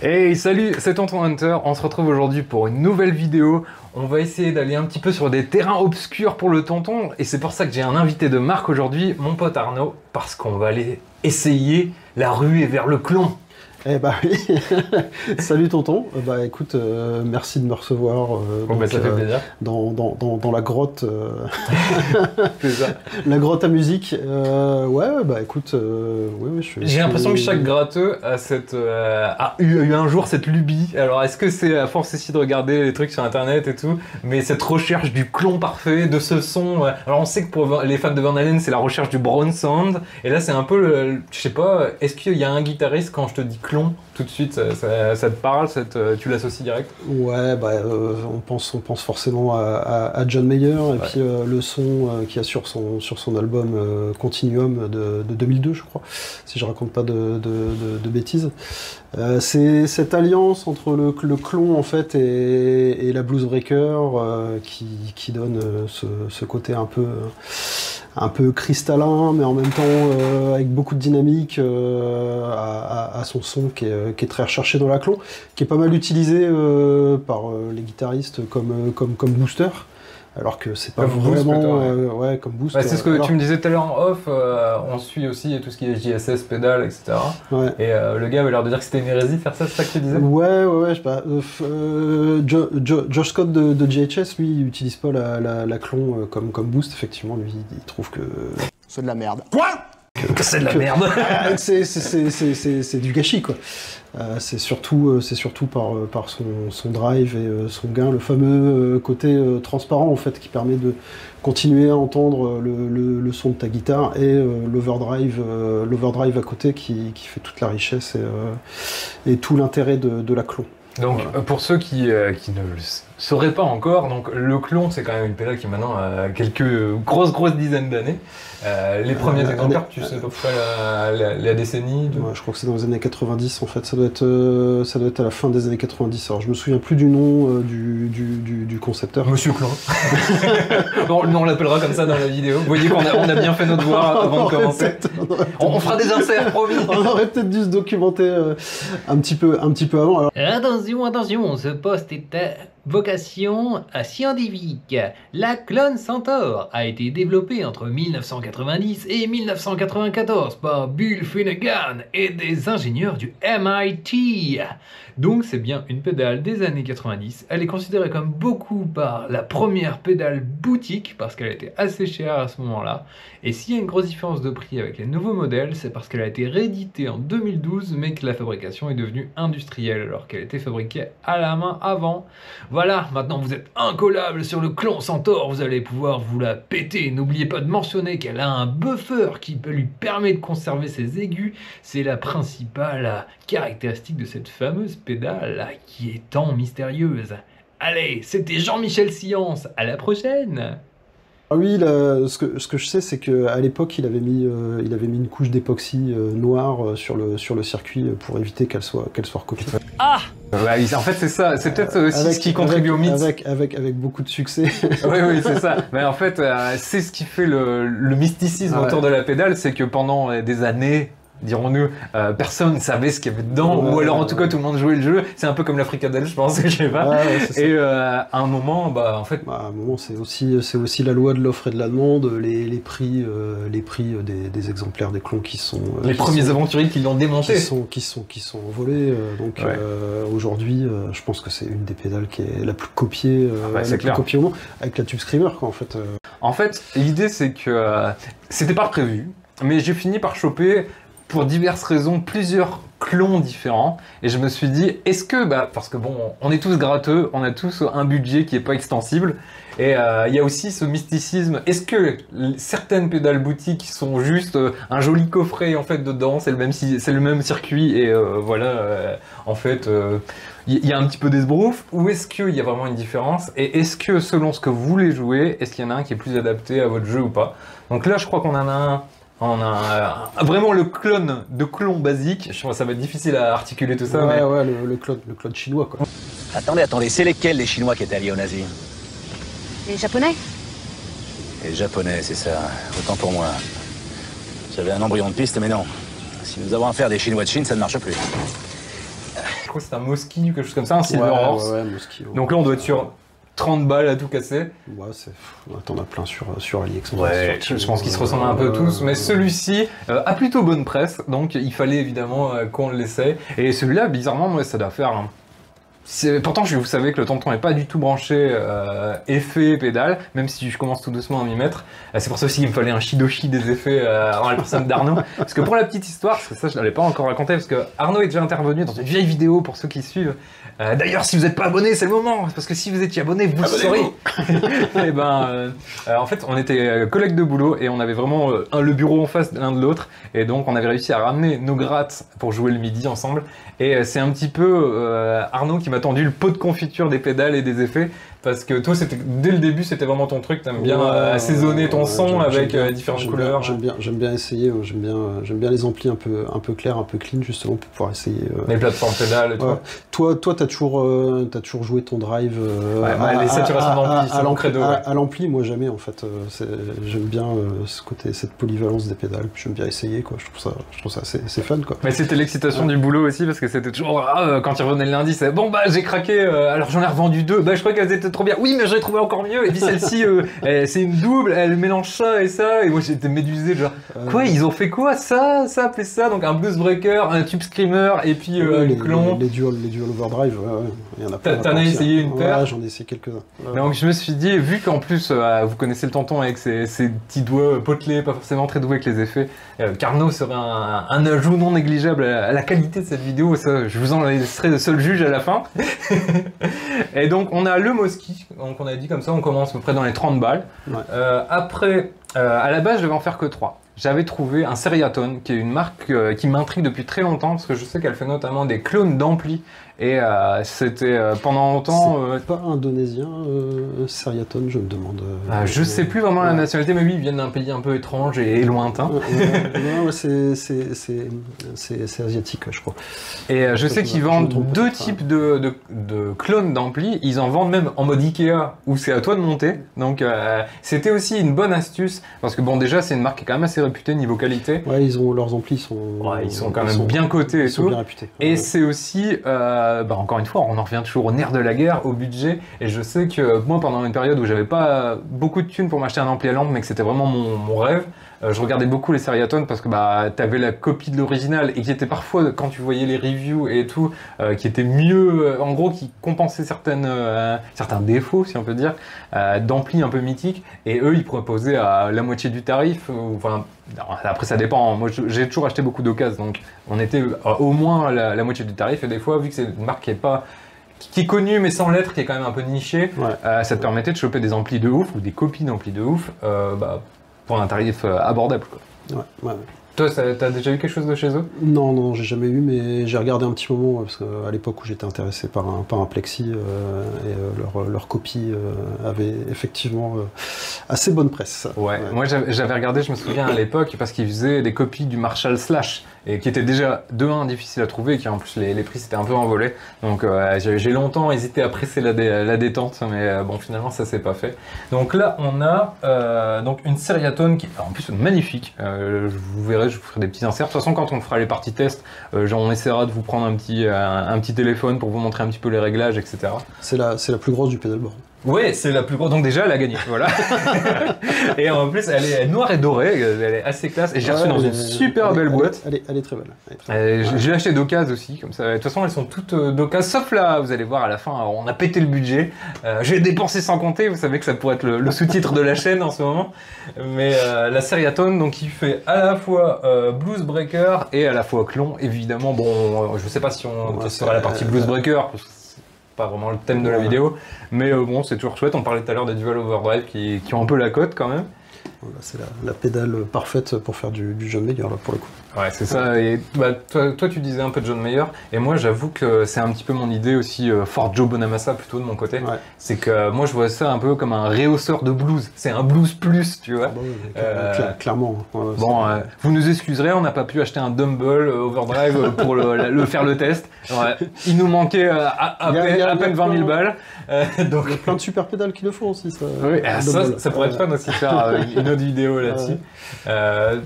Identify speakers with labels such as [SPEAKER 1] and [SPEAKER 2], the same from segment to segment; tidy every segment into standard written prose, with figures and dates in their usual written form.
[SPEAKER 1] Hey, salut, c'est Tonton Hunter. On se retrouve aujourd'hui pour une nouvelle vidéo. On va essayer d'aller un petit peu sur des terrains obscurs pour le tonton. Et c'est pour ça que j'ai un invité de marque aujourd'hui, mon pote Arnaud, parce qu'on va aller essayer la ruée vers le clon.
[SPEAKER 2] Eh bah oui, salut tonton, bah écoute, merci de me recevoir
[SPEAKER 1] Bah, ça fait plaisir.
[SPEAKER 2] dans la grotte,
[SPEAKER 1] C'est ça.
[SPEAKER 2] la grotte à musique. Ouais, bah écoute, oui,
[SPEAKER 1] J'ai l'impression que chaque gratteux a eu un jour cette lubie. Alors est-ce que c'est à force aussi de regarder les trucs sur internet et tout, mais cette recherche du clon parfait, de ce son. Alors on sait que pour les fans de Van Halen, c'est la recherche du brown sound. Et là c'est un peu, je sais pas, est-ce qu'il y a un guitariste quand je te dis clon, tout de suite, ça te parle, tu l'associes direct?
[SPEAKER 2] Ouais, bah on pense forcément à John Mayer et puis le son qu'il y a sur son album Continuum de 2002, je crois, si je raconte pas de bêtises. C'est cette alliance entre le clon en fait et la bluesbreaker qui donne ce côté un peu cristallin, mais en même temps avec beaucoup de dynamique à son son qui est très recherché dans la clon, qui est pas mal utilisé par les guitaristes comme booster. Alors que c'est pas
[SPEAKER 1] comme
[SPEAKER 2] vraiment
[SPEAKER 1] boost,
[SPEAKER 2] ouais, comme boost.
[SPEAKER 1] C'est ce que tu me disais tout à l'heure en off, on suit aussi tout ce qui est JSS, pédale, etc.
[SPEAKER 2] Ouais.
[SPEAKER 1] Et le gars avait l'air de dire que c'était une hérésie de faire ça, c'est ça que tu disais?
[SPEAKER 2] Ouais, je sais pas. Josh Scott de JHS, lui, il utilise pas la clon comme boost, effectivement, lui, il trouve que c'est de la merde.
[SPEAKER 1] Quoi? Que c'est de la merde.
[SPEAKER 2] C'est du gâchis, quoi. C'est surtout par son drive et son gain, le fameux côté transparent en fait qui permet de continuer à entendre le son de ta guitare et l'overdrive à côté qui fait toute la richesse et tout l'intérêt de la clon.
[SPEAKER 1] Donc
[SPEAKER 2] voilà.
[SPEAKER 1] Pour ceux qui ne le sauraient pas encore, donc le clon c'est quand même une pédale qui maintenant a quelques grosses dizaines d'années. Les premiers exemplaires, tu sais à peu près la décennie
[SPEAKER 2] ouais, je crois que c'est dans les années 90 en fait, ça doit être à la fin des années 90. Alors je me souviens plus du nom du concepteur.
[SPEAKER 1] Monsieur Clon. on l'appellera comme ça dans la vidéo. Vous voyez qu'on a bien fait notre devoir avant de commencer. On fera des inserts, promis.
[SPEAKER 2] On aurait peut-être dû se documenter un petit peu avant. Alors...
[SPEAKER 3] Attention, ce poste est à vocation scientifique. La clone Centaur a été développée entre 1990 et 1994 par Bill Finnegan et des ingénieurs du MIT. Donc c'est bien une pédale des années 90. Elle est considérée comme beaucoup par la première pédale boutique parce qu'elle était assez chère à ce moment-là. Et s'il y a une grosse différence de prix avec les nouveaux modèles, c'est parce qu'elle a été rééditée en 2012 mais que la fabrication est devenue industrielle alors qu'elle était fabriquée à la main avant. Voilà, maintenant vous êtes incollable sur le clon Centaur, vous allez pouvoir vous la péter. N'oubliez pas de mentionner qu'elle a un buffer qui lui permet de conserver ses aigus. C'est la principale caractéristique de cette fameuse pédale qui est tant mystérieuse. Allez, c'était Jean-Michel Science, à la prochaine!
[SPEAKER 2] Ah oui, ce que je sais, c'est qu'à l'époque, il avait mis une couche d'époxy noire sur le circuit pour éviter qu'elle soit recopiée.
[SPEAKER 3] Ah!
[SPEAKER 1] Ouais, en fait, c'est ça. C'est peut-être aussi ce qui contribue au mythe.
[SPEAKER 2] Avec beaucoup de succès.
[SPEAKER 1] Oui, c'est ça. Mais en fait, c'est ce qui fait le mysticisme autour de la pédale, c'est que pendant des années, dirons-nous, personne ne savait ce qu'il y avait dedans, ou alors en tout cas tout le monde jouait le jeu. C'est un peu comme la fricadelle, je pense, je sais pas. Et à un moment, à un moment,
[SPEAKER 2] c'est aussi la loi de l'offre et de la demande, les prix des exemplaires des clones qui sont
[SPEAKER 1] les premiers aventuriers qui l'ont démonté,
[SPEAKER 2] qui sont envolés. Donc aujourd'hui, je pense que c'est une des pédales qui est la plus copiée, copiée au monde, avec la Tube Screamer, quoi, en fait.
[SPEAKER 1] En fait, l'idée c'est que c'était pas prévu, mais j'ai fini par choper, pour diverses raisons, plusieurs clones différents, et je me suis dit, est-ce que, parce que bon, on est tous gratteux, on a tous un budget qui est pas extensible, et il y a aussi ce mysticisme, est-ce que certaines pédales boutiques sont juste un joli coffret, en fait, dedans, c'est le même circuit, et en fait, il y a un petit peu d'esbrouf, ou est-ce qu'il y a vraiment une différence, et est-ce que, selon ce que vous voulez jouer, est-ce qu'il y en a un qui est plus adapté à votre jeu ou pas? Donc là, je crois qu'on en a un. On a vraiment le clone de clone basique. Je pense que ça va être difficile à articuler tout ça.
[SPEAKER 2] Le clone chinois, quoi.
[SPEAKER 4] Attendez, c'est lesquels les Chinois qui étaient alliés aux nazis?
[SPEAKER 5] Les Japonais?
[SPEAKER 4] Les Japonais, c'est ça. Autant pour moi. J'avais un embryon de piste, mais non. Si nous avons affaire à des Chinois de Chine, ça ne marche plus.
[SPEAKER 1] crois que c'est un Mosky, quelque chose comme ça, un Silver Horse.
[SPEAKER 2] Ouais, Mosky, ouais.
[SPEAKER 1] Donc là, on doit être sur 30 balles à tout casser.
[SPEAKER 2] Ouais, t'en as plein sur AliExpress.
[SPEAKER 1] Ouais, je pense qu'ils se ressemblent un peu tous, mais celui-ci a plutôt bonne presse, donc il fallait évidemment qu'on l'essaie. Et celui-là, bizarrement, moi, ça doit faire... Pourtant, vous savez que le tonton n'est pas du tout branché effet pédale, même si je commence tout doucement à m'y mettre. C'est pour ça aussi qu'il me fallait un Shidoshi des effets en la personne d'Arnaud. Parce que pour la petite histoire, parce que ça je ne l'avais pas encore raconté, parce que Arnaud est déjà intervenu dans une vieille vidéo pour ceux qui suivent. D'ailleurs, si vous n'êtes pas abonné, c'est le moment, parce que si vous étiez abonné, vous le saurez. Et en fait, on était collègues de boulot et on avait vraiment le bureau en face l'un de l'autre. Et donc, on avait réussi à ramener nos grattes pour jouer le midi ensemble. Et c'est un petit peu Arnaud qui m'a tendu le pot de confiture des pédales et des effets. Parce que toi, dès le début, c'était vraiment ton truc. T'aimes bien assaisonner ton son avec différentes couleurs.
[SPEAKER 2] J'aime bien essayer. J'aime bien les amplis un peu clairs, un peu clean, justement, pour pouvoir essayer.
[SPEAKER 1] Les plateformes pédales et tout.
[SPEAKER 2] Toi, t'as toujours joué ton drive
[SPEAKER 1] les saturations d'ampli, c'est mon credo.
[SPEAKER 2] À l'ampli, moi jamais, en fait. J'aime bien cette polyvalence des pédales. J'aime bien essayer, quoi. Je trouve ça assez fun, quoi.
[SPEAKER 1] Mais c'était l'excitation du boulot aussi, parce que c'était toujours quand il revenait le lundi, c'est bon, j'ai craqué. Alors j'en ai revendu 2. Je crois qu'elles étaient trop bien. Oui, mais j'en ai trouvé encore mieux. Et puis celle-ci, c'est une double, elle mélange ça et ça. Et moi j'étais médusé, genre quoi, ils ont fait quoi, ça appelait ça. Donc un blues breaker, un tube screamer et puis un clon.
[SPEAKER 2] Les dual overdrive, il y en a plein.
[SPEAKER 1] T'en as essayé une paire?
[SPEAKER 2] Ouais, j'en ai essayé quelques-uns.
[SPEAKER 1] Donc je me suis dit, vu qu'en plus vous connaissez le tonton avec ses petits doigts potelés, pas forcément très doués avec les effets, qu'Arnaud serait un ajout non négligeable à la qualité de cette vidéo. Ça, je vous en laisserai le seul juge à la fin. Et donc on a le Mosky. Donc on a dit comme ça, on commence à peu près dans les 30 balles.
[SPEAKER 2] Ouais.
[SPEAKER 1] Après, à la base, je devais en faire que 3. J'avais trouvé un Seriaton, qui est une marque qui m'intrigue depuis très longtemps, parce que je sais qu'elle fait notamment des clones d'ampli. Et c'était pendant longtemps...
[SPEAKER 2] C'est pas indonésien, Seriaton, je me demande.
[SPEAKER 1] Je sais plus vraiment la nationalité, mais oui, ils viennent d'un pays un peu étrange et lointain.
[SPEAKER 2] C'est asiatique, je crois.
[SPEAKER 1] Et je sais qu'ils vendent deux types de clones d'ampli. Ils en vendent même en mode Ikea, où c'est à toi de monter. Donc c'était aussi une bonne astuce, parce que bon, déjà, c'est une marque qui est quand même assez réputée niveau qualité.
[SPEAKER 2] Ouais, leurs amplis
[SPEAKER 1] ils sont quand même bien cotés et tout.
[SPEAKER 2] Ils sont bien réputés.
[SPEAKER 1] Et c'est aussi... encore une fois, on en revient toujours au nerf de la guerre, au budget. Et je sais que moi, pendant une période où j'avais pas beaucoup de thunes pour m'acheter un ampli à lampe, mais que c'était vraiment mon rêve, je regardais beaucoup les Seriaton parce que t'avais la copie de l'original et qui était parfois, quand tu voyais les reviews et tout, qui était mieux, en gros, qui compensait certains défauts, si on peut dire, d'ampli un peu mythiques. Et eux, ils proposaient à la moitié du tarif. Après, ça dépend. Moi, j'ai toujours acheté beaucoup d'occasions, donc on était au moins la moitié du tarif. Et des fois, vu que c'est une marque qui est connue mais sans l'être, qui est quand même un peu nichée, ça te permettait de choper des amplis de ouf ou des copies d'amplis de ouf pour un tarif abordable, quoi.
[SPEAKER 2] Ouais.
[SPEAKER 1] Toi, t'as déjà eu quelque chose de chez eux?
[SPEAKER 2] Non, j'ai jamais eu, mais j'ai regardé un petit moment, parce qu'à l'époque où j'étais intéressé par un Plexi, et leur copie avait effectivement assez bonne presse.
[SPEAKER 1] Ouais. Moi j'avais regardé, je me souviens à l'époque, parce qu'ils faisaient des copies du Marshall Slash, et qui étaient déjà de 1 difficiles à trouver, et qui en plus les prix s'étaient un peu envolés. Donc j'ai longtemps hésité à presser la détente, mais bon, finalement ça s'est pas fait. Donc là on a donc une Seriaton qui est en plus magnifique. Vous verrez, je vous ferai des petits inserts. De toute façon, quand on fera les parties test, on essaiera de vous prendre un petit téléphone pour vous montrer un petit peu les réglages, etc.
[SPEAKER 2] C'est la plus grosse du pedalboard.
[SPEAKER 1] Ouais, c'est la plus grosse. Donc déjà, elle a gagné, voilà. Et en plus, elle est noire et dorée, elle est assez classe. Et j'ai reçu dans une super belle boîte.
[SPEAKER 2] Elle est très belle.
[SPEAKER 1] J'ai acheté d'occasion aussi, comme ça. De toute façon, elles sont toutes d'occasion, sauf là, vous allez voir à la fin, on a pété le budget. J'ai dépensé sans compter, vous savez que ça pourrait être le sous-titre de la chaîne en ce moment. Mais la Seriaton, donc qui fait à la fois Blues Breaker et à la fois clon, évidemment. Bon, je sais pas si on testera la partie Blues Breaker, parce que pas vraiment le thème de la vidéo, mais bon, c'est toujours chouette. On parlait tout à l'heure des Dual Overdrive qui ont un peu la cote quand même.
[SPEAKER 2] Voilà, c'est la pédale parfaite pour faire du John Mayer, là, pour le coup.
[SPEAKER 1] Ouais, c'est ça. Et toi, tu disais un peu de John Mayer, et moi, j'avoue que c'est un petit peu mon idée aussi, Fort Joe Bonamassa plutôt de mon côté. Ouais. C'est que moi, je vois ça un peu comme un rehausseur de blues. C'est un blues plus, tu vois.
[SPEAKER 2] Clairement.
[SPEAKER 1] Ouais, bon, vous nous excuserez, on n'a pas pu acheter un Dumble Overdrive pour le faire le test. Ouais. Il nous manquait à peine 20 000 balles.
[SPEAKER 2] Donc... Il y a plein de super pédales qui le font aussi.
[SPEAKER 1] Ça pourrait être fun aussi de faire une autre vidéo là-dessus.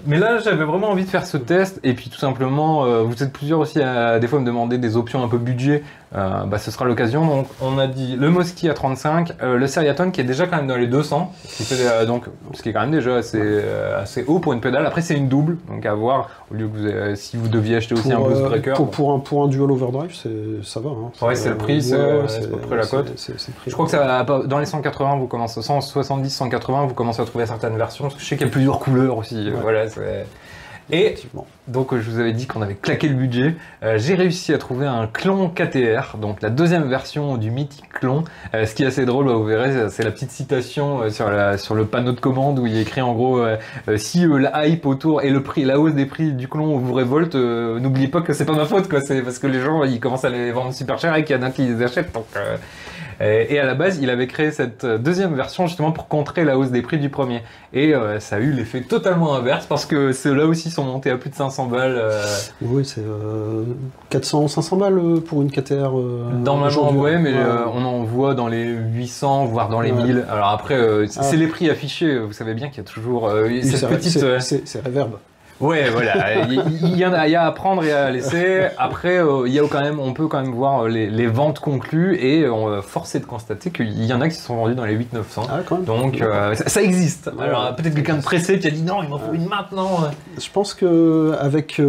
[SPEAKER 1] Mais là, j'avais vraiment envie de faire ce test. geste. Et puis tout simplement, vous êtes plusieurs aussi à des fois me demander des options un peu budget. Ce sera l'occasion. Donc on a dit le Mosky à 35, le Seriaton qui est déjà quand même dans les 200, ce qui est quand même déjà assez haut pour une pédale. Après c'est une double, donc à voir au lieu que si vous deviez acheter aussi un Boost Breaker.
[SPEAKER 2] Pour un dual overdrive, ça va. Hein.
[SPEAKER 1] Ouais, c'est le prix, c'est à peu près la cote. Je crois que ça, dans les 180, vous commencez 170, 180, vous commencez à trouver certaines versions. Parce que je sais qu'il y a plusieurs couleurs aussi. Voilà, et donc je vous avais dit qu'on avait claqué le budget. J'ai réussi à trouver un Klon KTR, donc la deuxième version du mythique Klon. Ce qui est assez drôle, vous verrez, c'est la petite citation sur le panneau de commande où il est écrit en gros si la hype autour et le prix, la hausse des prix du Klon vous révolte, n'oubliez pas que c'est pas ma faute, quoi. C'est parce que les gens ils commencent à les vendre super cher et qu'il y en a qui les achètent. Donc, et à la base, il avait créé cette deuxième version justement pour contrer la hausse des prix du premier. Et ça a eu l'effet totalement inverse parce que ceux-là aussi sont montés à plus de 500 balles.
[SPEAKER 2] Oui, c'est 400, 500 balles pour une KTR.
[SPEAKER 1] Normalement, ouais, mais on en voit dans les 800, voire dans les 1000. Alors après, c'est les prix affichés. Vous savez bien qu'il y a toujours cette petite...
[SPEAKER 2] C'est Reverb.
[SPEAKER 1] Ouais, voilà, il y a à prendre et à laisser. Après, on peut quand même voir les ventes conclues et force est de constater qu'il y en a qui se sont vendus dans les 800-900. Ah, quand même. Donc, ça existe. Ouais, alors, peut-être quelqu'un de pressé qui a dit non, il m'en faut une maintenant.
[SPEAKER 2] Je pense que avec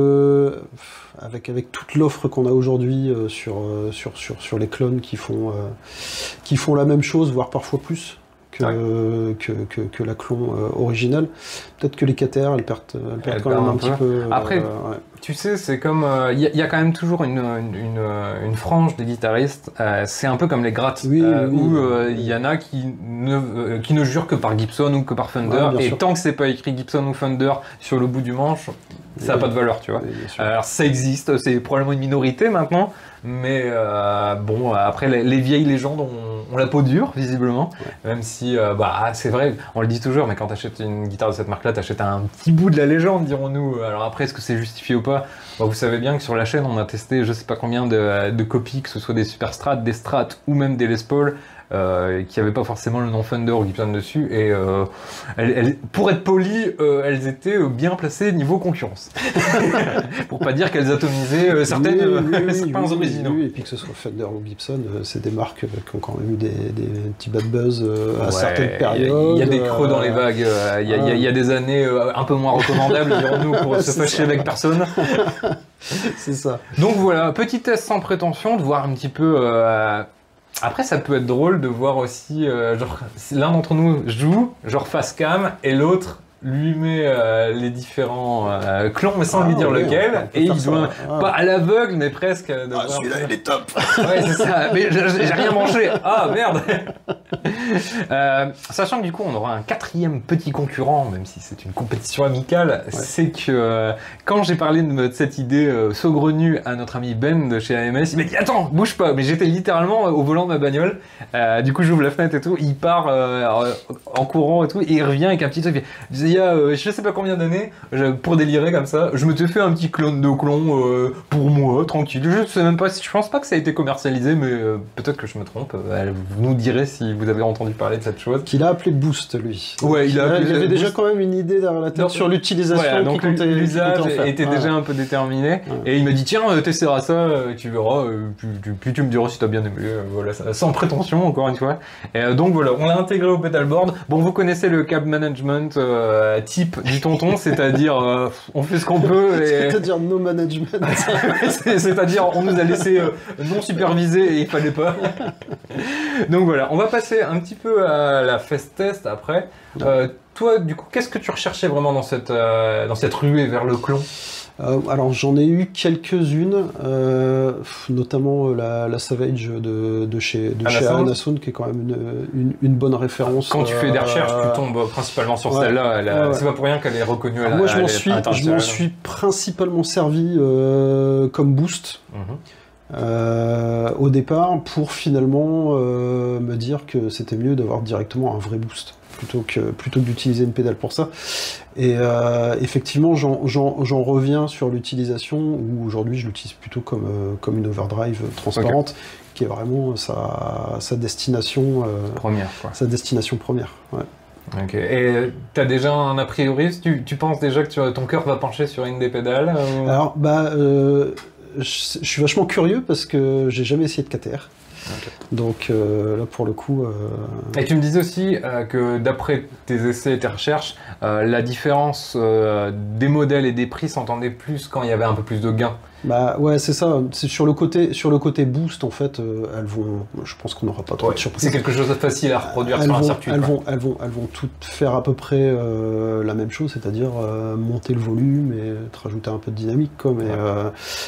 [SPEAKER 2] toute l'offre qu'on a aujourd'hui sur les clones qui font la même chose, voire parfois plus, que la clon originale. Peut-être que les KTR, elles perdent quand même un petit peu.
[SPEAKER 1] Après, tu sais, c'est comme... Il y a quand même toujours une frange des guitaristes, c'est un peu comme les grattes, où il y en a qui ne jurent que par Gibson ou que par Fender, et tant que c'est pas écrit Gibson ou Fender sur le bout du manche, ça n'a pas de valeur, tu vois. Alors ça existe, c'est probablement une minorité maintenant, mais après les vieilles légendes ont la peau dure, visiblement, même si, c'est vrai, on le dit toujours, mais quand tu achètes une guitare de cette marque-là, tu achètes un petit bout de la légende, dirons-nous. Alors après, est-ce que c'est justifié ou pas? Vous savez bien que sur la chaîne, on a testé je sais pas combien de copies, que ce soit des Super Strat, des Strat ou même des Les Paul, qui n'avaient pas forcément le nom Fender ou Gibson dessus, et pour être poli, elles étaient bien placées niveau concurrence. Pour pas dire qu'elles atomisaient certaines originaux.
[SPEAKER 2] Et puis que ce soit Fender ou Gibson, c'est des marques qui ont quand même eu des petits bad buzz à certaines périodes.
[SPEAKER 1] Il y a des creux dans les vagues, il y a des années un peu moins recommandables, dirons-nous, pour se fâcher avec personne.
[SPEAKER 2] C'est ça.
[SPEAKER 1] Donc voilà, petit test sans prétention, de voir un petit peu... Après, ça peut être drôle de voir aussi, si l'un d'entre nous joue, genre face cam, et l'autre lui met les différents clans, mais sans lui dire lequel, et il doit, pas à l'aveugle, mais presque...
[SPEAKER 2] celui-là, il est top.
[SPEAKER 1] Ouais, c'est ça, mais j'ai rien mangé. Ah, merde. Sachant que du coup, on aura un quatrième petit concurrent, même si c'est une compétition amicale, c'est que quand j'ai parlé de cette idée saugrenue à notre ami Ben de chez AMS, il m'a dit « Attends, bouge pas !» Mais j'étais littéralement au volant de ma bagnole, du coup j'ouvre la fenêtre et tout, il part en courant et tout, et il revient avec un petit truc, il y a je sais pas combien d'années, pour délirer comme ça, je m'étais fait un petit clone de clon pour moi, tranquille. Je sais même pas, je pense pas que ça a été commercialisé, mais peut-être que je me trompe. Vous nous direz si vous avez entendu parler de cette chose.
[SPEAKER 2] Qu'il a appelé Boost, lui.
[SPEAKER 1] Ouais, il
[SPEAKER 2] avait déjà quand même une idée derrière la tête sur l'utilisation.
[SPEAKER 1] Donc l'usage était déjà un peu déterminé. Et il m'a dit tiens, t'essaieras ça, tu verras, puis tu me diras si t'as bien aimé. Voilà, sans prétention, encore une fois. Et donc voilà, on l'a intégré au pedalboard. Bon, vous connaissez le cab management type du tonton, c'est-à-dire on fait ce qu'on peut.
[SPEAKER 2] C'est-à-dire no management.
[SPEAKER 1] C'est-à-dire on nous a laissé non supervisé et il fallait pas. Donc voilà, on va passer un petit peu à la fest test après. Toi, du coup, qu'est-ce que tu recherchais vraiment dans cette ruée vers le clon?
[SPEAKER 2] Alors j'en ai eu quelques-unes, notamment la Savage de chez Anasound, qui est quand même une bonne référence.
[SPEAKER 1] Quand tu fais des recherches, tu tombes principalement sur celle-là. C'est pas pour rien qu'elle est reconnue.
[SPEAKER 2] Moi, je m'en suis principalement servi comme boost. Au départ, pour finalement me dire que c'était mieux d'avoir directement un vrai boost plutôt que d'utiliser une pédale pour ça. Et effectivement, j'en reviens sur l'utilisation où aujourd'hui je l'utilise plutôt comme une overdrive transparente, qui est vraiment sa destination
[SPEAKER 1] première. Quoi.
[SPEAKER 2] Sa destination première. Ouais.
[SPEAKER 1] Ok. Et t'as déjà un a priori, tu penses déjà que ton cœur va pencher sur une des pédales
[SPEAKER 2] Alors, je suis vachement curieux parce que j'ai jamais essayé de KTR.
[SPEAKER 1] Ok.
[SPEAKER 2] Donc là, pour le coup...
[SPEAKER 1] Et tu me disais aussi que d'après tes essais et tes recherches, la différence des modèles et des prix s'entendait plus quand il y avait un peu plus de gains.
[SPEAKER 2] Bah ouais, c'est ça. C'est sur le côté boost, en fait, elles vont... Je pense qu'on n'aura pas trop de surprises.
[SPEAKER 1] C'est quelque chose de facile à reproduire sur un circuit.
[SPEAKER 2] Elles vont toutes faire à peu près la même chose, c'est-à-dire monter le volume et te rajouter un peu de dynamique, quoi. Mais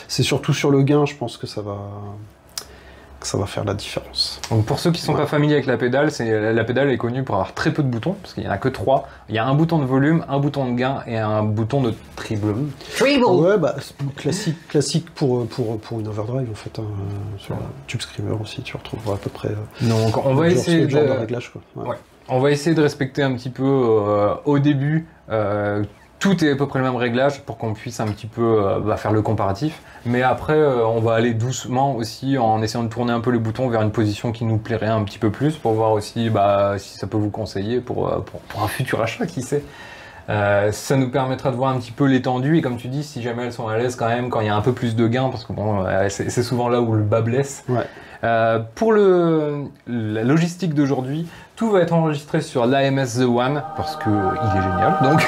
[SPEAKER 2] c'est surtout sur le gain, je pense que ça va faire la différence.
[SPEAKER 1] Donc pour ceux qui ne sont pas familiers avec la pédale, la pédale est connue pour avoir très peu de boutons, parce qu'il n'y en a que 3. Il y a un bouton de volume, un bouton de gain et un bouton de treble.
[SPEAKER 2] Ouais, bah classique pour une overdrive en fait. Sur Tube Screamer aussi, tu retrouveras à peu près.
[SPEAKER 1] Donc on va essayer
[SPEAKER 2] de réglage, quoi.
[SPEAKER 1] Ouais. On va essayer de respecter un petit peu au début. Tout est à peu près le même réglage pour qu'on puisse un petit peu faire le comparatif. Mais après, on va aller doucement aussi en essayant de tourner un peu les boutons vers une position qui nous plairait un petit peu plus pour voir aussi si ça peut vous conseiller pour un futur achat, qui sait. Ça nous permettra de voir un petit peu l'étendue et comme tu dis, si jamais elles sont à l'aise quand même, quand il y a un peu plus de gains, parce que bon, c'est souvent là où le bas blesse.
[SPEAKER 2] Ouais.
[SPEAKER 1] Pour la logistique d'aujourd'hui, tout va être enregistré sur l'AMS The One parce que il est génial, donc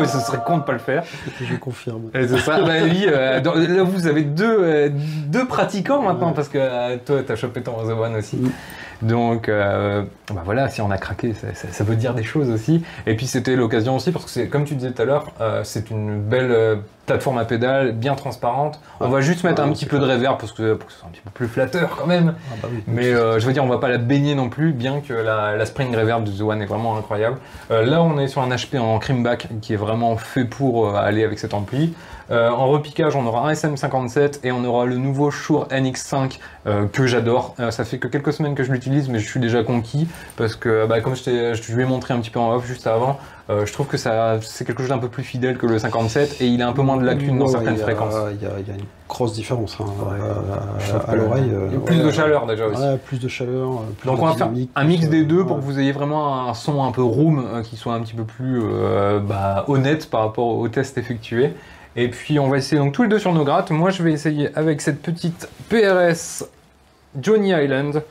[SPEAKER 1] ce serait con de pas le faire.
[SPEAKER 2] Je confirme.
[SPEAKER 1] Et c'est ça. Bah oui, là vous avez deux pratiquants maintenant parce que toi t'as chopé ton The One aussi. Donc voilà, si on a craqué, ça veut dire des choses aussi. Et puis c'était l'occasion aussi parce que c'est comme tu disais tout à l'heure, c'est une belle plateforme à pédales, bien transparente. On va juste mettre un petit peu de reverb pour que ce soit un petit peu plus flatteur quand même. Mais je veux dire, on va pas la baigner non plus, bien que la spring reverb de The One est vraiment incroyable. Là, on est sur un HP en creamback qui est vraiment fait pour aller avec cet ampli. En repiquage, on aura un SM57 et on aura le nouveau Shure NX5 que j'adore. Ça fait que quelques semaines que je l'utilise, mais je suis déjà conquis parce que, comme je lui ai montré un petit peu en off juste avant, je trouve que c'est quelque chose d'un peu plus fidèle que le 57 et il a un peu moins de lacunes dans certaines fréquences.
[SPEAKER 2] Il y a une grosse différence à l'oreille.
[SPEAKER 1] Il y a plus de chaleur déjà aussi.
[SPEAKER 2] Ouais, plus de chaleur.
[SPEAKER 1] Donc on va faire un mix des deux pour que vous ayez vraiment un son un peu room qui soit un petit peu plus honnête par rapport au test effectué. Et puis on va essayer donc tous les deux sur nos grattes. Moi je vais essayer avec cette petite PRS Johnny Island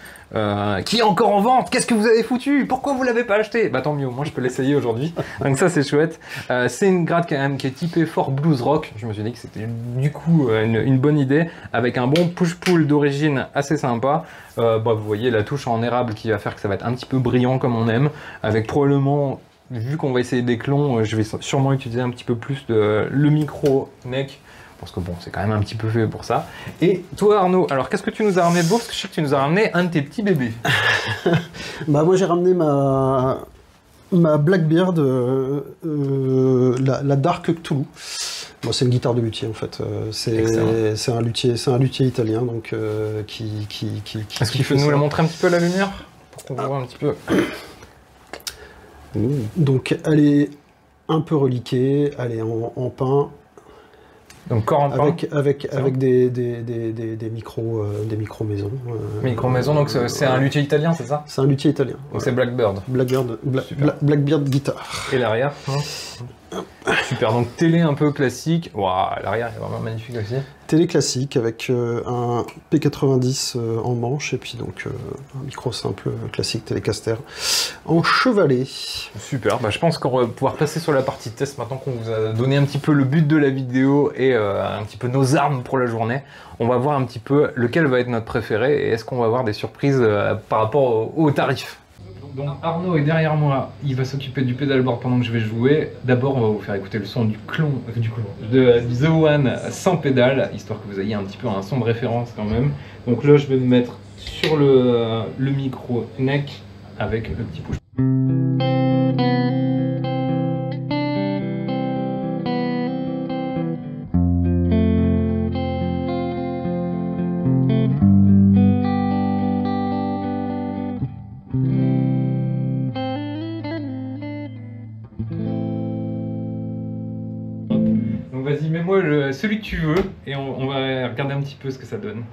[SPEAKER 1] qui est encore en vente. Qu'est-ce que vous avez foutu? Pourquoi vous l'avez pas acheté? Bah tant mieux, moi je peux l'essayer aujourd'hui. Donc ça c'est chouette. C'est une gratte quand même qui est typée fort blues rock. Je me suis dit que c'était du coup une bonne idée avec un bon push-pull d'origine assez sympa. Vous voyez la touche en érable qui va faire que ça va être un petit peu brillant comme on aime, avec probablement, vu qu'on va essayer des clons, je vais sûrement utiliser un petit peu plus le micro neck, parce que bon, c'est quand même un petit peu fait pour ça. Et toi Arnaud, alors qu'est-ce que tu nous as ramené de beau? Parce que je sais que tu nous as ramené un de tes petits bébés.
[SPEAKER 2] Moi j'ai ramené ma Blackbeard, la Dark Cthulhu. Bon, c'est une guitare de luthier en fait. C'est un luthier italien donc qui
[SPEAKER 1] Est-ce qu'il peut nous la montrer un petit peu à la lumière pour qu'on voit un petit peu?
[SPEAKER 2] Donc elle est un peu reliquée, elle est en pin.
[SPEAKER 1] Donc corps en pin.
[SPEAKER 2] Avec des micros maison.
[SPEAKER 1] Micro maison, donc c'est un luthier italien, c'est ça?
[SPEAKER 2] C'est un luthier italien.
[SPEAKER 1] Donc c'est Blackbeard.
[SPEAKER 2] Blackbeard guitare.
[SPEAKER 1] Et l'arrière? Super, donc télé un peu classique. Waouh, l'arrière est vraiment magnifique aussi.
[SPEAKER 2] Télé classique avec un P90 en manche et puis donc un micro simple classique Telecaster en chevalet.
[SPEAKER 1] Super, je pense qu'on va pouvoir passer sur la partie test maintenant qu'on vous a donné un petit peu le but de la vidéo et un petit peu nos armes pour la journée. On va voir un petit peu lequel va être notre préféré et est-ce qu'on va avoir des surprises par rapport aux tarifs. Donc Arnaud est derrière moi, il va s'occuper du pedalboard pendant que je vais jouer. D'abord on va vous faire écouter le son du The One sans pédale, histoire que vous ayez un petit peu un son de référence quand même. Donc là je vais me mettre sur le micro neck avec le petit push. Donc vas-y, mets-moi celui que tu veux et on va regarder un petit peu ce que ça donne.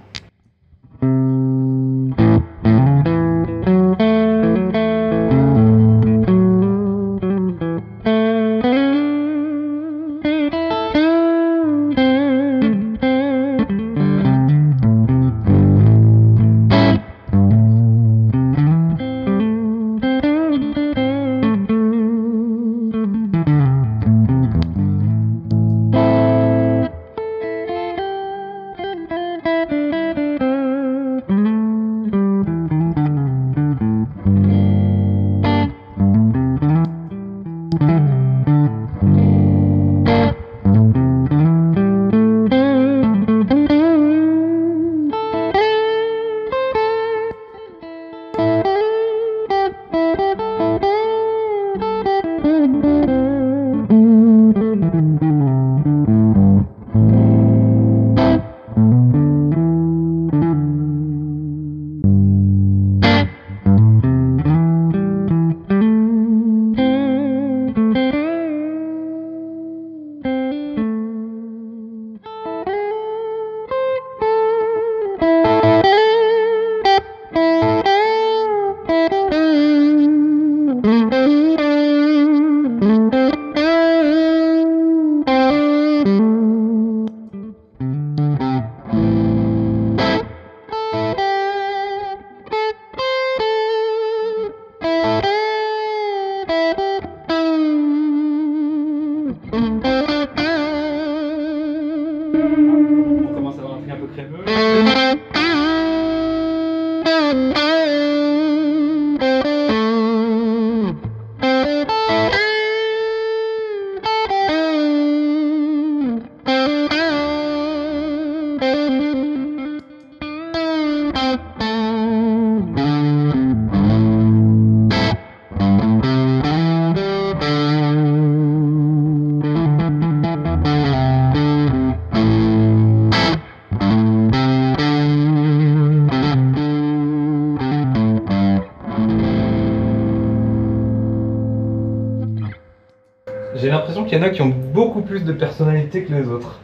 [SPEAKER 1] J'ai l'impression qu'il y en a qui ont beaucoup plus de personnalité que les autres.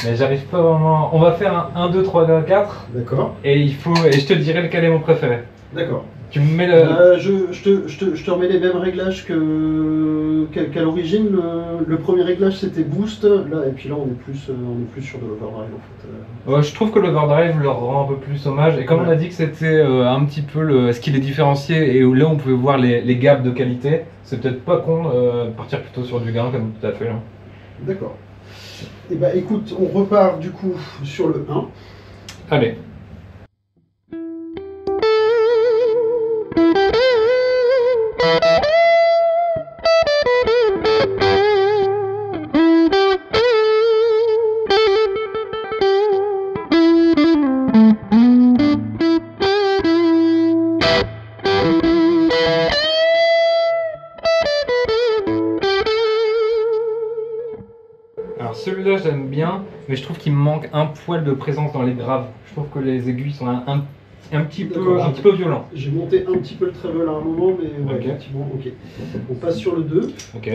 [SPEAKER 1] Mais j'arrive pas vraiment. On va faire un 1, 2, 3, 4.
[SPEAKER 2] D'accord.
[SPEAKER 1] Et je te dirai lequel est mon préféré.
[SPEAKER 2] D'accord.
[SPEAKER 1] Tu me mets le.
[SPEAKER 2] Je te remets les mêmes réglages qu'à l'origine. Le premier réglage c'était boost, là, et puis là on est plus sur de l'overdrive en fait.
[SPEAKER 1] Ouais, je trouve que l'overdrive leur rend un peu plus hommage. Et comme on a dit que c'était un petit peu ce qui les différenciait et où là on pouvait voir les gaps de qualité, c'est peut-être pas con de partir plutôt sur du gain comme tu as fait là.
[SPEAKER 2] D'accord. Et bah écoute, on repart du coup sur le 1.
[SPEAKER 1] Allez. Alors celui-là j'aime bien, mais je trouve qu'il me manque un poil de présence dans les graves. Je trouve que les aiguilles sont un petit peu violents.
[SPEAKER 2] J'ai monté un petit peu le treble à un moment, mais ouais,
[SPEAKER 1] Ok.
[SPEAKER 2] effectivement, ok. On passe sur le 2.
[SPEAKER 1] Ok.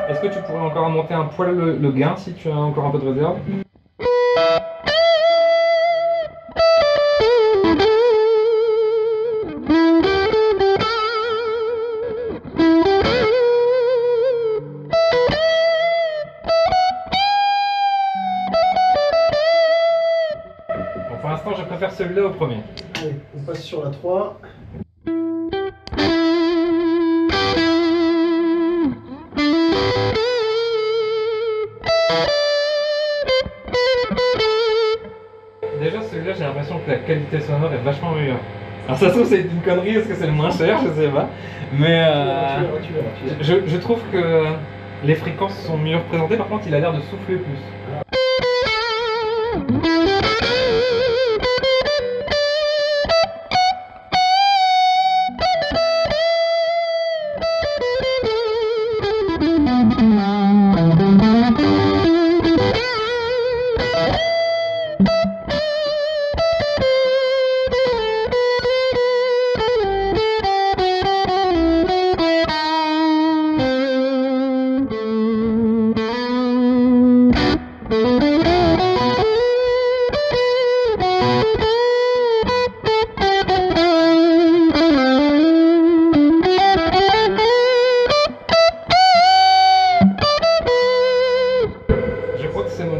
[SPEAKER 1] Est-ce que tu pourrais encore monter un poil le gain si tu as encore un peu de réserve? Bon, pour l'instant, je préfère celui-là au premier.
[SPEAKER 2] Allez, on passe sur la 3.
[SPEAKER 1] Déjà, celui-là, j'ai l'impression que la qualité sonore est vachement meilleure. Alors, ça se trouve, c'est une connerie parce que c'est le moins cher, je sais pas. Mais
[SPEAKER 2] Tu verras.
[SPEAKER 1] je trouve que les fréquences sont mieux représentées. Par contre, il a l'air de souffler plus.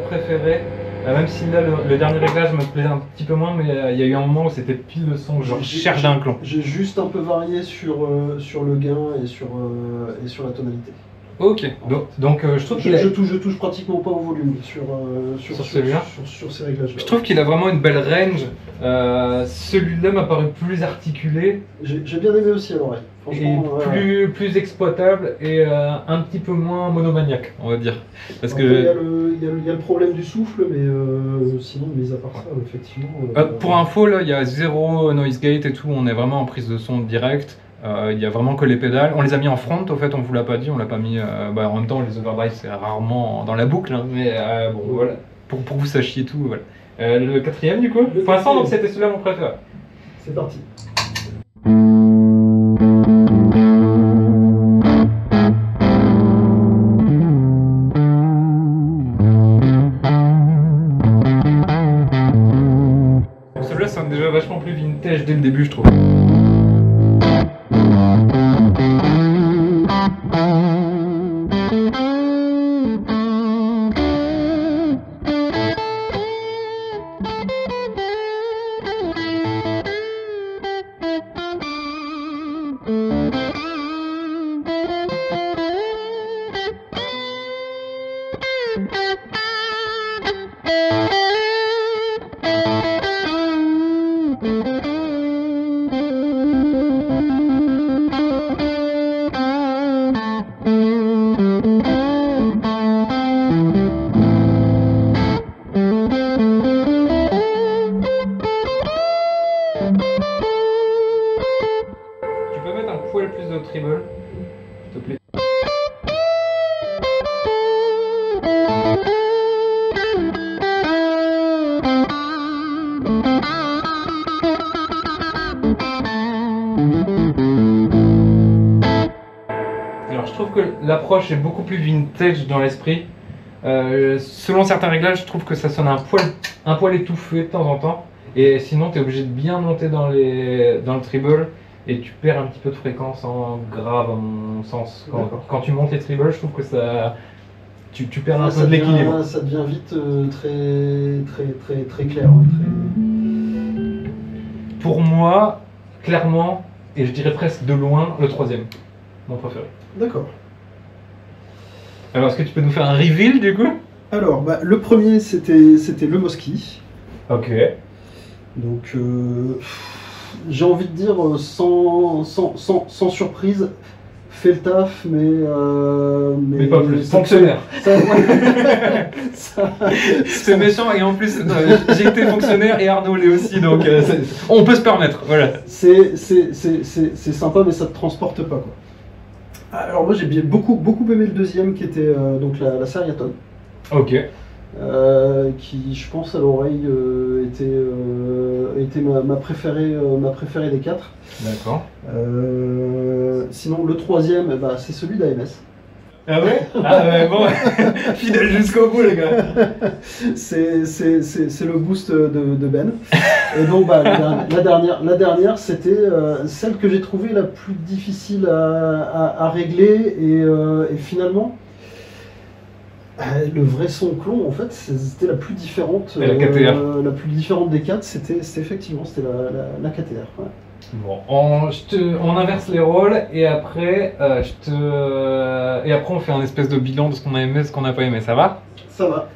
[SPEAKER 1] Préféré, même si là le dernier réglage me plaisait un petit peu moins, mais il y a eu un moment où c'était pile le son, genre je cherche d'un clon.
[SPEAKER 2] J'ai juste un peu varié sur le gain et sur la tonalité.
[SPEAKER 1] Ok, donc je trouve qu'il
[SPEAKER 2] je touche pratiquement pas au volume sur
[SPEAKER 1] celui-là.
[SPEAKER 2] Sur ces réglages-là.
[SPEAKER 1] Je trouve qu'il a vraiment une belle range. Celui-là m'a paru plus articulé.
[SPEAKER 2] J'ai bien aimé aussi à l'oreille.
[SPEAKER 1] Et plus exploitable et un petit peu moins monomaniaque, on va dire. Parce que
[SPEAKER 2] il y a le problème du souffle, mais sinon, mis à part ça, effectivement.
[SPEAKER 1] Pour info, là, il y a zéro noise gate et tout. On est vraiment en prise de son direct. Il y a vraiment que les pédales. On les a mis en front, au fait, on vous l'a pas dit, on l'a pas mis. En même temps, les overdrive c'est rarement dans la boucle, hein, mais bon, voilà. Pour que vous sachiez tout, voilà. Le quatrième, du coup. Pour l'instant, donc c'était celui-là mon préféré.
[SPEAKER 2] C'est parti.
[SPEAKER 1] vachement plus vintage dès le début, je trouve. Tu peux mettre un poil plus de treble, s'il te plaît. Alors je trouve que l'approche est beaucoup plus vintage dans l'esprit. Selon certains réglages, je trouve que ça sonne un poil étouffé de temps en temps. Et sinon, tu es obligé de bien monter dans le treble et tu perds un petit peu de fréquence en grave, à mon sens. Quand tu montes les trebles, je trouve que tu perds un peu de l'équilibre.
[SPEAKER 2] Ça devient vite très clair. Hein,
[SPEAKER 1] Pour moi, clairement, et je dirais presque de loin, le troisième, mon préféré.
[SPEAKER 2] D'accord.
[SPEAKER 1] Alors, est-ce que tu peux nous faire un reveal du coup?
[SPEAKER 2] Alors, le premier, c'était le Mosky.
[SPEAKER 1] Ok.
[SPEAKER 2] Donc, j'ai envie de dire, sans surprise, fait le taf, mais
[SPEAKER 1] pas plus. Fonctionnaire.
[SPEAKER 2] Ça-
[SPEAKER 1] C'est méchant et en plus, j'ai été fonctionnaire et Arnaud l'est aussi, donc on peut se permettre. Voilà.
[SPEAKER 2] c'est sympa, mais ça te transporte pas, quoi. Alors moi j'ai beaucoup aimé le deuxième qui était donc la Seriaton,
[SPEAKER 1] Ok.
[SPEAKER 2] qui je pense à l'oreille était ma préférée des quatre.
[SPEAKER 1] D'accord.
[SPEAKER 2] Sinon le troisième c'est celui d'AMS.
[SPEAKER 1] Ah ouais? Ah ouais, bon, fidèle jusqu'au bout les gars.
[SPEAKER 2] C'est le boost de Ben. Et donc la dernière c'était celle que j'ai trouvée la plus difficile à régler et finalement le vrai son clon en fait c'était la plus différente.
[SPEAKER 1] Et la KTR.
[SPEAKER 2] La plus différente des quatre c'était effectivement la KTR. Ouais.
[SPEAKER 1] Bon, on inverse les rôles et après, on fait un espèce de bilan de ce qu'on a aimé, ce qu'on n'a pas aimé. Ça va?
[SPEAKER 2] Ça va.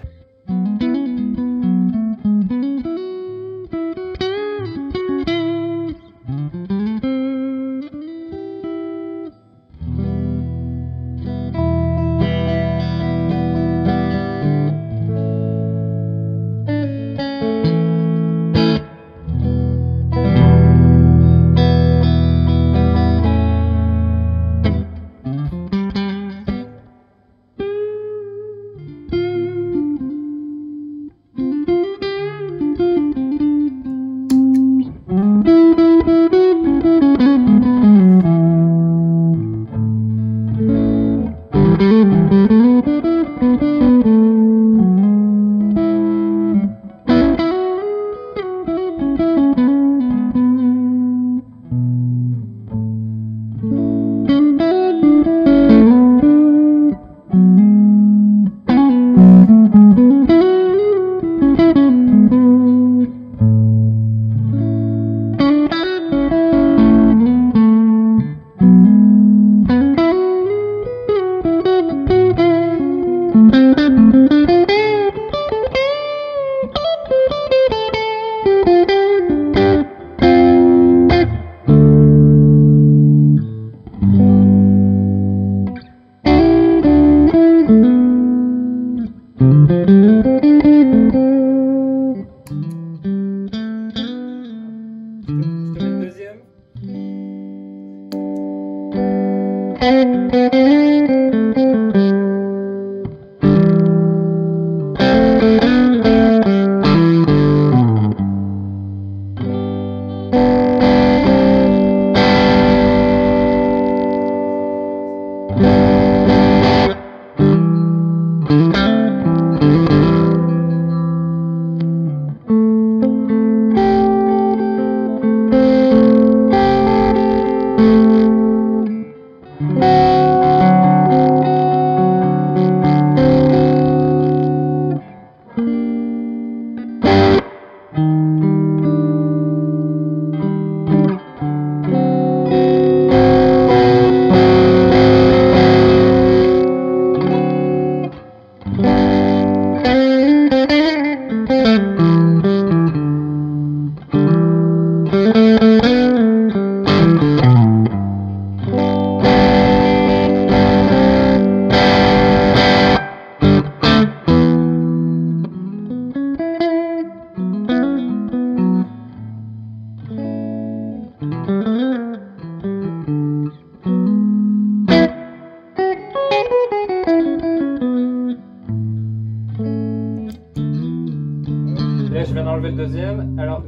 [SPEAKER 1] deuxième. Alors,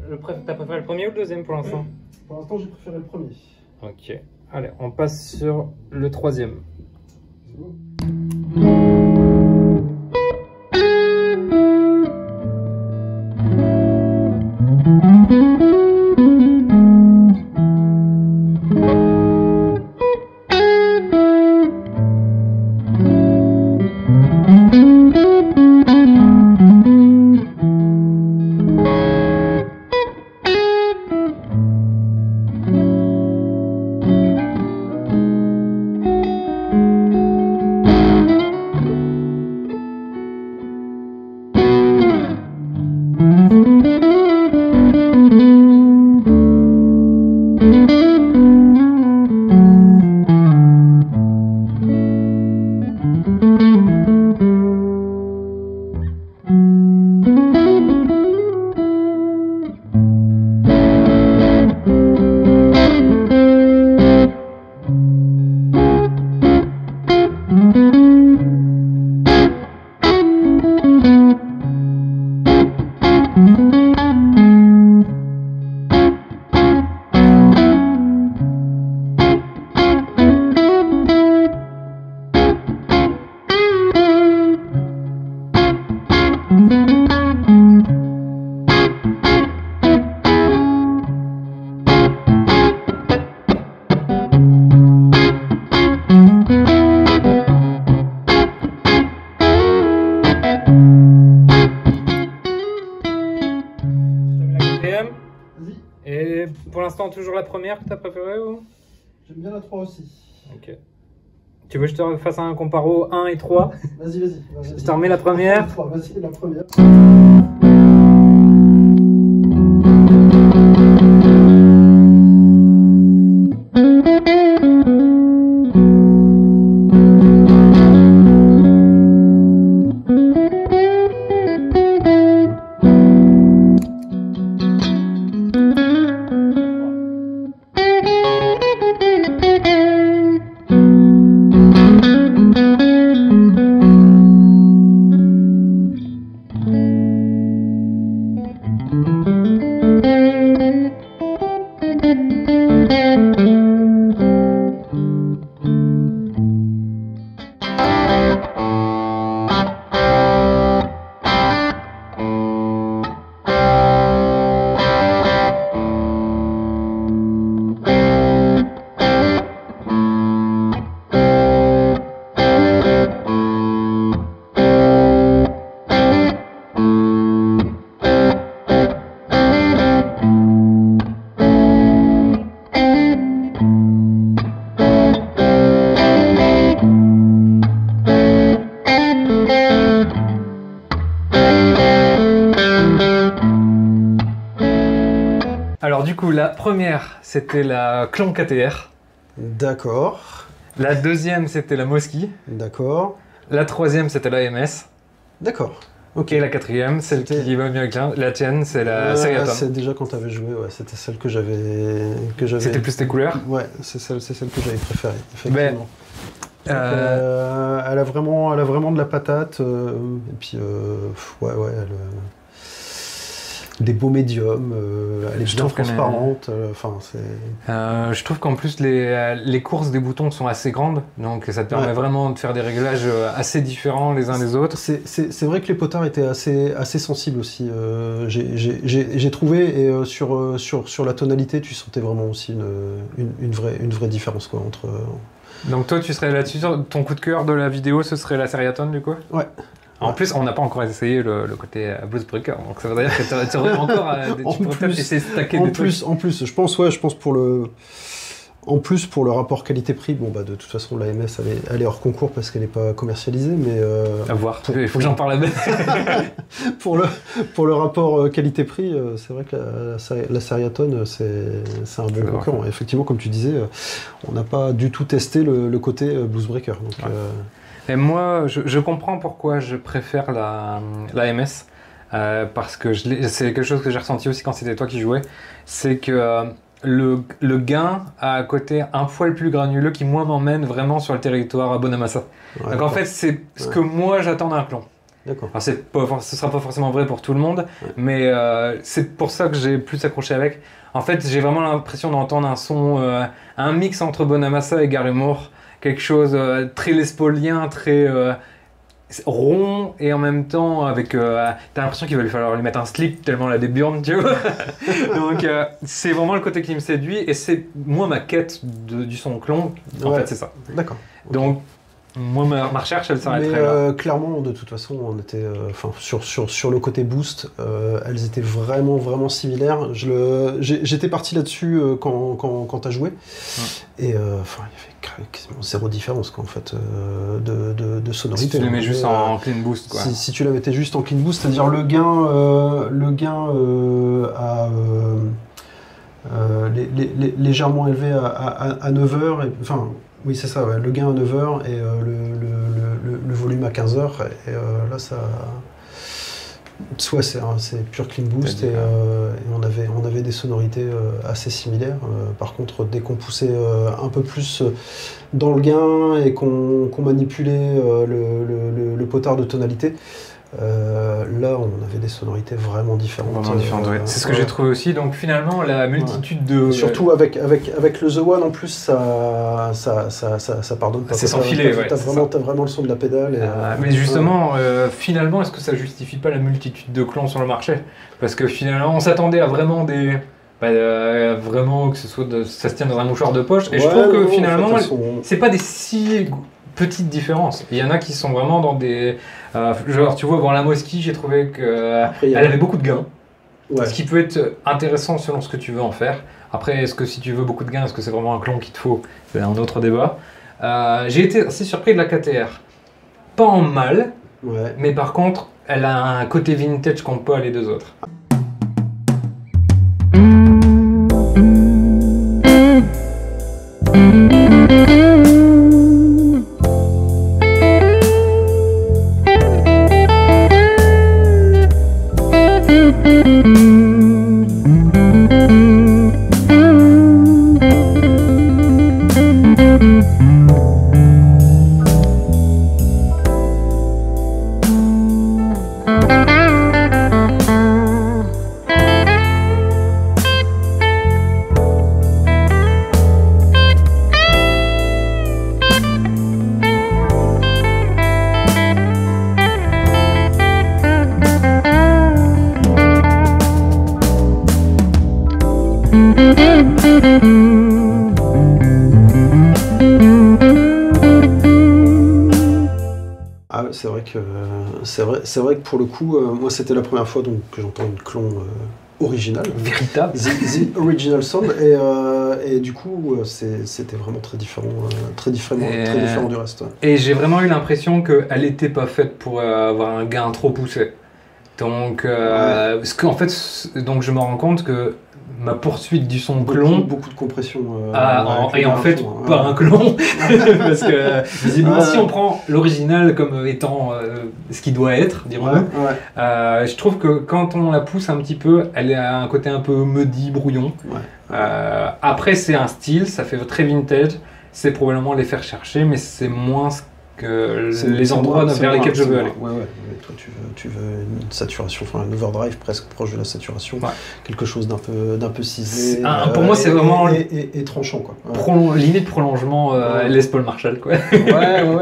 [SPEAKER 1] t'as préféré le premier ou le deuxième pour l'instant?
[SPEAKER 2] Pour l'instant, j'ai préféré le premier.
[SPEAKER 1] Ok. Allez, on passe sur le troisième.
[SPEAKER 2] C'est bon.
[SPEAKER 1] Et pour l'instant, toujours la première que t'as préférée ou?
[SPEAKER 2] J'aime bien la 3 aussi.
[SPEAKER 1] Ok. Tu veux que je te fasse un comparo 1 et 3?
[SPEAKER 2] Vas-y.
[SPEAKER 1] Je te remets la première.
[SPEAKER 2] Vas-y, la première.
[SPEAKER 1] Alors du coup, la première, c'était la Klon KTR.
[SPEAKER 2] D'accord.
[SPEAKER 1] La deuxième, c'était la Mosky.
[SPEAKER 2] D'accord.
[SPEAKER 1] La troisième, c'était la MS.
[SPEAKER 2] D'accord.
[SPEAKER 1] Ok. Et la quatrième, celle qui va mieux avec la tienne, c'est la Seriaton.
[SPEAKER 2] C'est déjà quand t'avais joué, ouais, c'était celle que j'avais.
[SPEAKER 1] C'était plus tes couleurs?
[SPEAKER 2] Ouais, c'est celle que j'avais préférée, effectivement.
[SPEAKER 1] Ben,
[SPEAKER 2] elle a vraiment de la patate. Et puis, ouais, des beaux médiums. Elle est bien transparente.
[SPEAKER 1] Je trouve qu'en plus les courses des boutons sont assez grandes, donc ça te permet vraiment de faire des réglages assez différents les uns des autres.
[SPEAKER 2] C'est vrai que les potards étaient assez sensibles aussi. J'ai trouvé, et sur la tonalité, tu sentais vraiment aussi une vraie différence quoi, entre.
[SPEAKER 1] Donc toi tu serais là-dessus, ton coup de cœur de la vidéo ce serait la Seriaton du coup?
[SPEAKER 2] Ouais.
[SPEAKER 1] En plus, on n'a pas encore essayé le côté Bluesbreaker, donc ça veut dire que tu aurais encore tu pourrais peut-être essayer de stacker des trucs.
[SPEAKER 2] En plus, je pense pour le rapport qualité-prix, bon bah de toute façon la MS elle est hors concours parce qu'elle n'est pas commercialisée, mais
[SPEAKER 1] à voir. Il faut que j'en parle à Ben.
[SPEAKER 2] pour le rapport qualité-prix, c'est vrai que la Seriaton c'est un bon concurrent. Effectivement, comme tu disais, on n'a pas du tout testé le côté Bluesbreaker. Donc,
[SPEAKER 1] ouais. Et moi, je comprends pourquoi je préfère la MS, parce que c'est quelque chose que j'ai ressenti aussi quand c'était toi qui jouais, c'est que le gain a un côté un poil plus granuleux qui moi m'emmène vraiment sur le territoire Bonamassa. Ouais, donc en fait c'est ce que moi j'attends d'un clon.
[SPEAKER 2] D'accord.
[SPEAKER 1] Alors, ce sera pas forcément vrai pour tout le monde, mais c'est pour ça que j'ai plus accroché avec. En fait, j'ai vraiment l'impression d'entendre un son, un mix entre Bonamassa et Gary Moore, quelque chose très lespolien, très rond, et en même temps avec t'as l'impression qu'il va lui falloir lui mettre un slip tellement la déburne, tu vois. Donc c'est vraiment le côté qui me séduit, et c'est moi ma quête du son clone, en fait c'est ça.
[SPEAKER 2] D'accord.
[SPEAKER 1] Donc moi ma recherche elle s'arrêterait là.
[SPEAKER 2] Clairement, de toute façon, on était, sur le côté boost, elles étaient vraiment similaires. J'étais parti là-dessus quand t'as joué, et il y avait quasiment zéro différence quoi, en fait, de sonorité.
[SPEAKER 1] Si tu les mets juste en clean boost quoi.
[SPEAKER 2] Si tu la mettais juste en clean boost, c'est-à-dire le gain légèrement élevé à 9h, enfin oui c'est ça, ouais, le gain à 9h et le volume à 15h, et là ça... Soit c'est pure clean boost, et on avait des sonorités assez similaires. Par contre, dès qu'on poussait un peu plus dans le gain et qu'on manipulait le potard de tonalité, là on avait des sonorités vraiment différentes.
[SPEAKER 1] Ouais. C'est ce que j'ai trouvé aussi, donc finalement la multitude de...
[SPEAKER 2] Surtout avec le The One en plus, ça pardonne pas.
[SPEAKER 1] C'est sans filet, ouais.
[SPEAKER 2] T'as vraiment le son de la pédale.
[SPEAKER 1] Mais justement, finalement, est-ce que ça justifie pas la multitude de clones sur le marché? Parce que finalement, on s'attendait à vraiment des... vraiment que ça se tienne dans un mouchoir de poche, et je trouve que finalement, en fait, c'est pas des si petites différences. Il y en a qui sont vraiment dans des... genre, tu vois, voir la Mosquée, j'ai trouvé qu'elle avait beaucoup de gains. Ouais. Ce qui peut être intéressant selon ce que tu veux en faire. Après, est-ce que si tu veux beaucoup de gains, est-ce que c'est vraiment un clone qu'il te faut? C'est un autre débat. J'ai été assez surpris de la KTR. Pas en mal, mais par contre, elle a un côté vintage qu'on peut les deux autres.
[SPEAKER 2] C'est vrai que pour le coup, moi c'était la première fois donc, que j'entends une clone originale.
[SPEAKER 1] Véritable.
[SPEAKER 2] The Original Sound, et du coup c'était vraiment très différent du reste.
[SPEAKER 1] Et j'ai vraiment eu l'impression qu'elle n'était pas faite pour avoir un gain trop poussé. Donc, parce qu'en fait, donc je me rends compte que ma poursuite du son clone,
[SPEAKER 2] beaucoup de compression
[SPEAKER 1] et en fait pas un clone parce que visiblement si on prend l'original comme étant ce qui doit être, dirons-nous, je trouve que quand on la pousse un petit peu, elle a un côté un peu muddy, brouillon. Après c'est un style, ça fait très vintage, c'est probablement les faire chercher, mais c'est moins que les endroits vers lesquels je veux aller.
[SPEAKER 2] Toi tu veux une saturation, enfin un overdrive presque proche de la saturation, quelque chose d'un peu ciselé.
[SPEAKER 1] Pour moi c'est vraiment
[SPEAKER 2] et tranchant quoi.
[SPEAKER 1] Limite prolongement Les Paul Marshall quoi.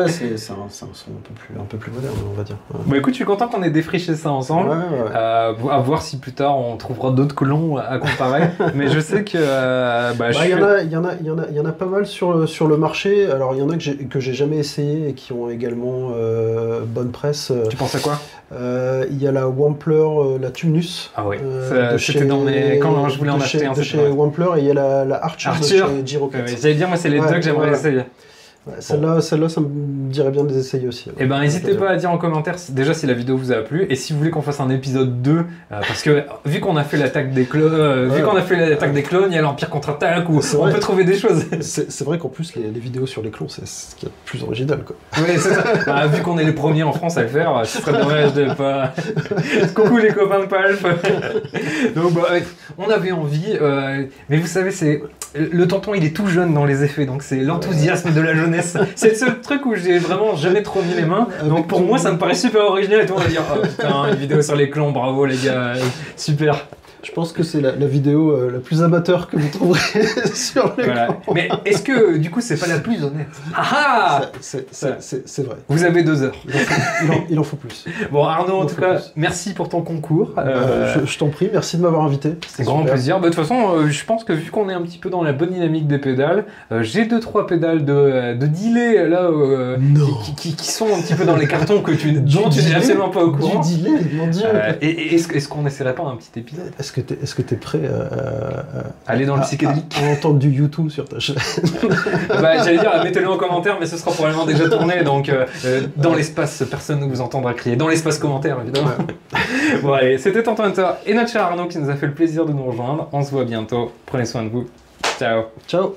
[SPEAKER 2] C'est un son un peu plus moderne on va dire.
[SPEAKER 1] Bon écoute, je suis content qu'on ait défriché ça ensemble. À voir si plus tard on trouvera d'autres colons à comparer. Mais je sais que
[SPEAKER 2] il y en a pas mal sur le marché. Alors il y en a que j'ai jamais essayé et qui ont également bonne presse.
[SPEAKER 1] Tu penses à quoi?
[SPEAKER 2] Il y a la Wampler, la Tumnus.
[SPEAKER 1] Ah oui, c'était dans mes... Quand je voulais en acheter un.
[SPEAKER 2] De chez Wampler, et il y a la Archer de chez Giroquette.
[SPEAKER 1] J'allais dire, moi c'est les deux que j'aimerais essayer.
[SPEAKER 2] Celle-là, ça me dirait bien de les essayer aussi.
[SPEAKER 1] Et ben n'hésitez pas à dire en commentaire déjà si la vidéo vous a plu, et si vous voulez qu'on fasse un épisode 2, parce que vu qu'on a fait l'attaque des clones, il y a l'Empire contre-attaque, où on peut trouver des choses.
[SPEAKER 2] C'est vrai qu'en plus les vidéos sur les clones, c'est ce qu'il y a de plus original quoi.
[SPEAKER 1] Oui c'est ça. Vu qu'on est les premiers en France à le faire, ce serait dommage de pas... Coucou les copains de Palf. Donc on avait envie, mais vous savez le tonton il est tout jeune dans les effets, donc c'est l'enthousiasme de la jeunesse. C'est le seul truc où j'ai vraiment jamais trop mis les mains, donc pour moi ça me paraît super original et tout le monde va dire oh putain, une vidéo sur les clans, bravo les gars, super.
[SPEAKER 2] Je pense que c'est la vidéo la plus amateur que vous trouverez sur le
[SPEAKER 1] Voilà. Mais est-ce que du coup c'est pas la plus honnête? Ah
[SPEAKER 2] c'est vrai.
[SPEAKER 1] Vous avez 2 heures.
[SPEAKER 2] Il en faut plus.
[SPEAKER 1] Bon Arnaud, en tout cas,
[SPEAKER 2] plus.
[SPEAKER 1] merci pour ton concours.
[SPEAKER 2] Je t'en prie, merci de m'avoir invité.
[SPEAKER 1] C'est grand plaisir. Bah, de toute façon, je pense que vu qu'on est un petit peu dans la bonne dynamique des pédales, j'ai 2-3 pédales de delay là qui sont un petit peu dans les cartons dont tu n'es absolument pas au courant.
[SPEAKER 2] Du delay, mon dieu.
[SPEAKER 1] Et est-ce qu'on essaierait pas un petit épisode?
[SPEAKER 2] Est-ce que t'es prêt à
[SPEAKER 1] aller dans le psychédélique,
[SPEAKER 2] à entendre du YouTube sur ta chaîne?
[SPEAKER 1] Bah, j'allais dire, mettez-le en commentaire, mais ce sera probablement déjà tourné, donc dans l'espace, personne ne vous entendra crier. Dans l'espace commentaire, évidemment. Ouais. Bon, allez, c'était Tonton Hunter et notre cher Arnaud qui nous a fait le plaisir de nous rejoindre. On se voit bientôt. Prenez soin de vous. Ciao.
[SPEAKER 2] Ciao.